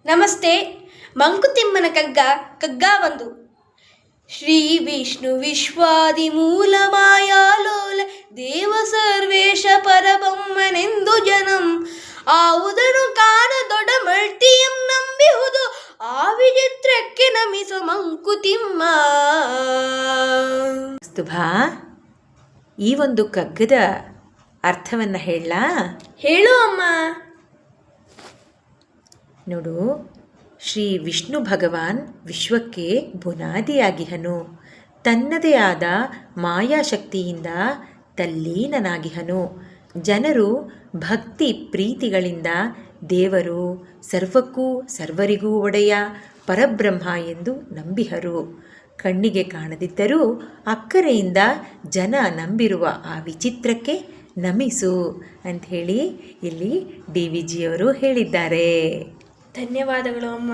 ನಮಸ್ತೆ. ಮಂಕುತಿಮ್ಮನ ಕಗ್ಗ ಒಂದು. ಶ್ರೀ ವಿಷ್ಣು ವಿಶ್ವಾದಿ ಮೂಲ ಮಾಯಾಲೋಲ ದೇವ ಸರ್ವೇಶ ಪರಬೊಮ್ಮನೆಂದು ಜನಂ ಆವುದನು ಕಾಣದೊಡ ಮಳ್ತಿಯಂ ನಂಬಿಹುದು ಆ ವಿಚಿತ್ರಕ್ಕೆ ನಮಿಸು ಮಂಕುತಿಮ್ಮ. ಸ್ತುಭಾ, ಈ ಒಂದು ಕಗ್ಗದ ಅರ್ಥವನ್ನು ಹೇಳಲಾ? ಹೇಳು ಅಮ್ಮ. ನೋಡು, ಶ್ರೀ ವಿಷ್ಣು ಭಗವಾನ್ ವಿಶ್ವಕ್ಕೆ ಬುನಾದಿಯಾಗಿಹನು. ತನ್ನದೇ ಆದ ಮಾಯಾಶಕ್ತಿಯಿಂದ ತಲ್ಲೀನನಾಗಿಹನು. ಜನರು ಭಕ್ತಿ ಪ್ರೀತಿಗಳಿಂದ ದೇವರು ಸರ್ವಕ್ಕೂ ಸರ್ವರಿಗೂ ಒಡೆಯ ಪರಬ್ರಹ್ಮ ಎಂದು ನಂಬಿಹರು. ಕಣ್ಣಿಗೆ ಕಾಣದಿದ್ದರೂ ಅಕ್ಕರೆಯಿಂದ ಜನ ನಂಬಿರುವ ಆ ವಿಚಿತ್ರಕ್ಕೆ ನಮಿಸು ಅಂಥೇಳಿ ಇಲ್ಲಿ ಡಿ ವಿ ಜಿಯವರು ಹೇಳಿದ್ದಾರೆ. ಧನ್ಯವಾದಗಳು ಅಮ್ಮ.